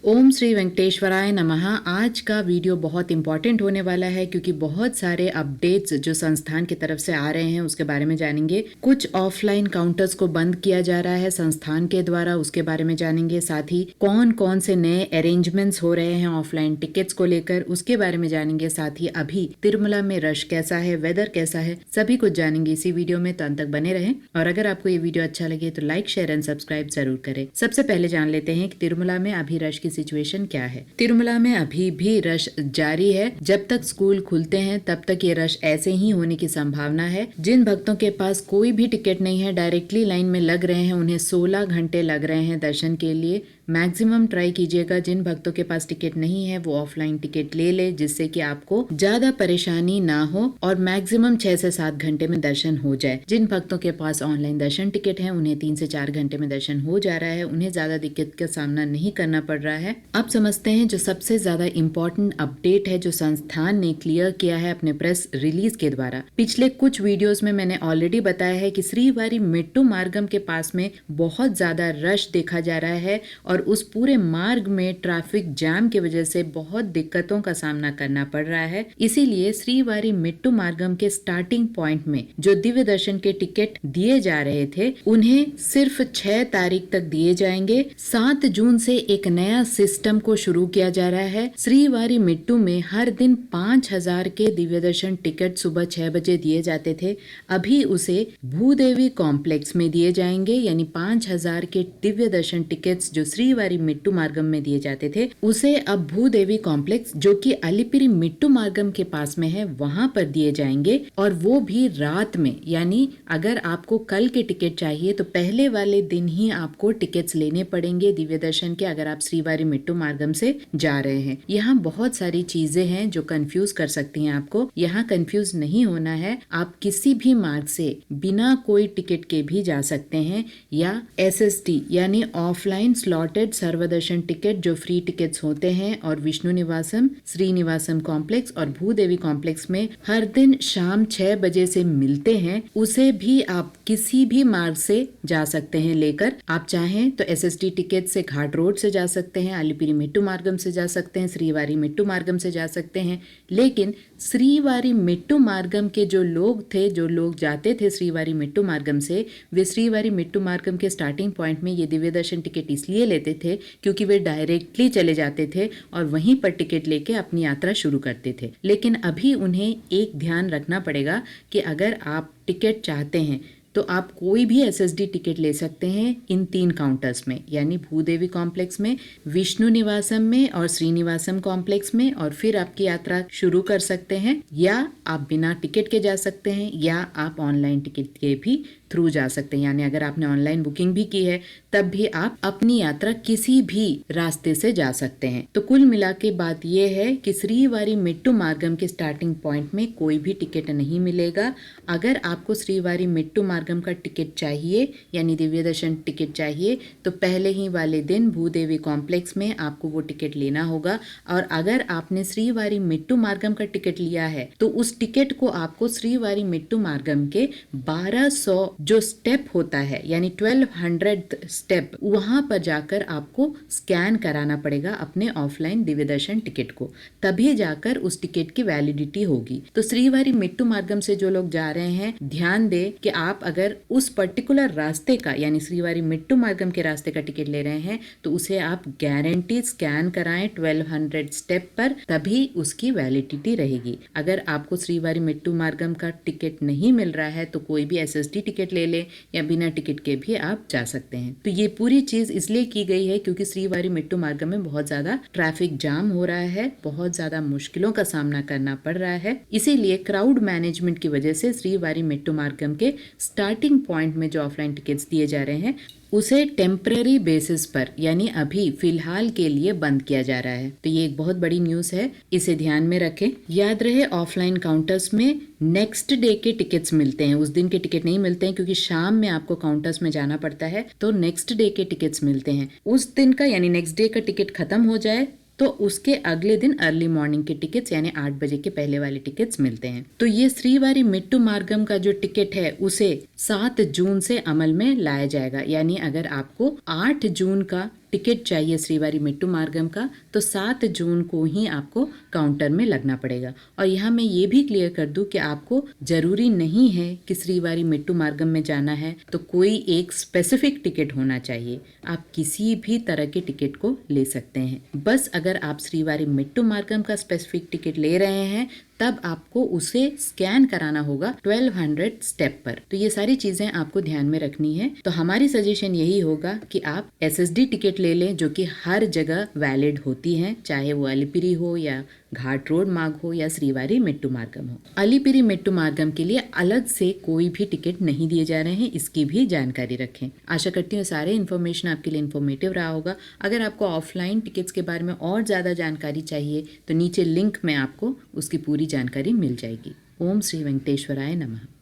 ओम श्री वेंकटेश्वराय नमः। आज का वीडियो बहुत इंपॉर्टेंट होने वाला है क्योंकि बहुत सारे अपडेट्स जो संस्थान की तरफ से आ रहे हैं उसके बारे में जानेंगे। कुछ ऑफलाइन काउंटर्स को बंद किया जा रहा है संस्थान के द्वारा, उसके बारे में जानेंगे। साथ ही कौन कौन से नए अरेंजमेंट्स हो रहे हैं ऑफलाइन टिकट्स को लेकर, उसके बारे में जानेंगे। साथ ही अभी तिरुमला में रश कैसा है, वेदर कैसा है, सभी कुछ जानेंगे इसी वीडियो में। तो अंत तक बने रहें और अगर आपको ये वीडियो अच्छा लगे तो लाइक, शेयर एंड सब्सक्राइब जरूर करें। सबसे पहले जान लेते हैं कि तिरुमला में अभी रश की सिचुएशन क्या है। तिरुमला में अभी भी रश जारी है। जब तक स्कूल खुलते हैं तब तक ये रश ऐसे ही होने की संभावना है। जिन भक्तों के पास कोई भी टिकट नहीं है, डायरेक्टली लाइन में लग रहे हैं, उन्हें 16 घंटे लग रहे हैं दर्शन के लिए। मैक्सिमम ट्राई कीजिएगा जिन भक्तों के पास टिकट नहीं है वो ऑफलाइन टिकट ले ले, जिससे कि आपको ज्यादा परेशानी ना हो और मैक्सिमम 6 से 7 घंटे में दर्शन हो जाए। जिन भक्तों के पास ऑनलाइन दर्शन टिकट है उन्हें 3 से 4 घंटे में दर्शन हो जा रहा है, उन्हें ज्यादा दिक्कत का सामना नहीं करना पड़ रहा है। अब समझते हैं जो सबसे ज्यादा इम्पोर्टेंट अपडेट है जो संस्थान ने क्लियर किया है अपने प्रेस रिलीज के द्वारा। पिछले कुछ वीडियोस में मैंने ऑलरेडी बताया है कि श्रीवारी मेट्टू मार्गम के पास में बहुत ज्यादा रश देखा जा रहा है और उस पूरे मार्ग में ट्रैफिक जाम की वजह से बहुत दिक्कतों का सामना करना पड़ रहा है। इसीलिए श्रीवारी मेट्टू मार्गम के स्टार्टिंग पॉइंट में जो दिव्य दर्शन के टिकट दिए जा रहे थे उन्हें सिर्फ 6 तारीख तक दिए जाएंगे। 7 जून से एक नया सिस्टम को शुरू किया जा रहा है। श्रीवारी मेट्टू में हर दिन 5000 के दिव्य दर्शन टिकट सुबह 6 बजे दिए जाते थे। अभी उसे भूदेवी कॉम्प्लेक्स में दिए जाएंगे, यानी 5000 के दिव्य दर्शन टिकट्स जो श्रीवारी मेट्टू मार्गम में दिए जाते थे उसे अब भूदेवी कॉम्प्लेक्स जो कि अलिपिरी मेट्टू मार्गम के पास में है वहां पर दिए जाएंगे, और वो भी रात में। यानी अगर आपको कल के टिकट चाहिए तो पहले वाले दिन ही आपको टिकट्स लेने पड़ेंगे दिव्य दर्शन के, अगर आप श्रीवारी मेट्टू मार्गम से जा रहे हैं। यहाँ बहुत सारी चीजें हैं जो कंफ्यूज कर सकती हैं आपको। यहाँ कंफ्यूज नहीं होना है, आप किसी भी मार्ग से बिना कोई टिकट के भी जा सकते हैं, या SST यानी ऑफलाइन स्लॉटेड सर्वदर्शन टिकट जो फ्री टिकट्स होते हैं और विष्णु निवासम, श्रीनिवासम कॉम्प्लेक्स और भूदेवी कॉम्प्लेक्स में हर दिन शाम 6 बजे से मिलते हैं, उसे भी आप किसी भी मार्ग से जा सकते हैं लेकर। आप चाहें तो SST टिकट से घाट रोड से जा सकते हैं, अलिपिरी मेट्टू मार्गम से जा सकते हैं, श्रीवारी मेट्टू मार्गम से जा सकते हैं। लेकिन श्रीवारी मेट्टू मार्गम के जो लोग थे, जो लोग जाते थे श्रीवारी मेट्टू मार्गम से, वे श्रीवारी मेट्टू मार्गम के स्टार्टिंग पॉइंट में ये दिव्य दर्शन टिकट इसलिए लेते थे क्योंकि वे डायरेक्टली चले जाते थे और वहीं पर टिकट लेके अपनी यात्रा शुरू करते थे। लेकिन अभी उन्हें एक ध्यान रखना पड़ेगा कि अगर आप टिकट चाहते हैं तो आप कोई भी SSD टिकट ले सकते हैं इन 3 काउंटर्स में, यानी भूदेवी कॉम्प्लेक्स में, विष्णु निवासम में और श्रीनिवासम कॉम्प्लेक्स में, और फिर आपकी यात्रा शुरू कर सकते हैं। या आप बिना टिकट के जा सकते हैं या आप ऑनलाइन टिकट के भी थ्रू जा सकते हैं, यानी अगर आपने ऑनलाइन बुकिंग भी की है तब भी आप अपनी यात्रा किसी भी रास्ते से जा सकते हैं। तो कुल मिला के बात यह है कि श्रीवारी मेट्टू मार्गम के स्टार्टिंग पॉइंट में कोई भी टिकट नहीं मिलेगा। अगर आपको श्रीवारी मेट्टू मार्गम का टिकट चाहिए यानी दिव्य दर्शन टिकट चाहिए तो पहले ही वाले दिन भूदेवी कॉम्प्लेक्स में आपको वो टिकट लेना होगा, और अगर आपने श्रीवारी मेट्टू मार्गम का टिकट लिया है तो उस टिकट को आपको श्रीवारी मेट्टू मार्गम के 1200 जो स्टेप होता है यानी 1200 स्टेप, वहां पर जाकर आपको स्कैन कराना पड़ेगा अपने ऑफलाइन दिव्य दर्शन टिकट को, तभी जाकर उस टिकट की वैलिडिटी होगी। तो श्रीवारी मेट्टू मार्गम से जो लोग जा रहे हैं ध्यान दे कि आप अगर उस पर्टिकुलर रास्ते का यानी श्रीवारी मेट्टू मार्गम के रास्ते का टिकट ले रहे हैं तो उसे आप गारंटी स्कैन कराएं 1200 स्टेप पर, तभी उसकी वैलिडिटी रहेगी। अगर आपको श्रीवारी मेट्टू मार्गम का टिकट नहीं मिल रहा है तो कोई भी SST टिकट ले ले या बिना टिकट के भी आप जा सकते हैं। तो ये पूरी चीज इसलिए की गई है क्योंकि श्रीवारी मेट्टू मार्गम में बहुत ज्यादा ट्रैफिक जाम हो रहा है, बहुत ज्यादा मुश्किलों का सामना करना पड़ रहा है। इसीलिए क्राउड मैनेजमेंट की वजह से श्रीवारी मेट्टू मार्गम के स्टार्टिंग पॉइंट में जो ऑफलाइन टिकट्स दिए जा रहे हैं उसे टेम्पररी बेसिस पर यानी अभी फिलहाल के लिए बंद किया जा रहा है। तो ये एक बहुत बड़ी न्यूज है, इसे ध्यान में रखें। याद रहे ऑफलाइन काउंटर्स में नेक्स्ट डे के टिकट्स मिलते हैं, उस दिन के टिकट नहीं मिलते हैं क्योंकि शाम में आपको काउंटर्स में जाना पड़ता है, तो नेक्स्ट डे के टिकट्स मिलते हैं। उस दिन का यानी नेक्स्ट डे का टिकट खत्म हो जाए तो उसके अगले दिन अर्ली मॉर्निंग के टिकट्स यानी 8 बजे के पहले वाले टिकट्स मिलते हैं। तो ये श्रीवारी मेट्टू मार्गम का जो टिकट है उसे 7 जून से अमल में लाया जाएगा, यानी अगर आपको 8 जून का टिकट चाहिए श्रीवारी मेट्टू मार्गम का, तो 7 जून को ही आपको काउंटर में लगना पड़ेगा। और यहाँ मैं ये भी क्लियर कर दूं कि आपको ज़रूरी नहीं है कि श्रीवारी मेट्टू मार्गम में जाना है तो कोई एक स्पेसिफिक टिकट होना चाहिए। आप किसी भी तरह के टिकट को ले सकते हैं। बस अगर आप श्रीवारी मेट्टू मार्गम का स्पेसिफिक टिकट ले रहे हैं तब आपको उसे स्कैन कराना होगा 1200 स्टेप पर। तो ये सारी चीज़ें आपको ध्यान में रखनी है। तो हमारी सजेशन यही होगा कि आप SSD टिकट ले लें जो कि हर जगह वैलिड होती हैं, चाहे वो अलिपिरी हो या घाट रोड मार्ग हो या श्रीवारी मेट्टू मार्गम हो। अलिपिरी मेट्टू मार्गम के लिए अलग से कोई भी टिकट नहीं दिए जा रहे हैं, इसकी भी जानकारी रखें। आशा करती हूँ सारे इन्फॉर्मेशन आपके लिए इन्फॉर्मेटिव रहा होगा। अगर आपको ऑफलाइन टिकट्स के बारे में और ज़्यादा जानकारी चाहिए तो नीचे लिंक में आपको उसकी पूरी जानकारी मिल जाएगी। ओम श्री वेंकटेश्वराय नमः।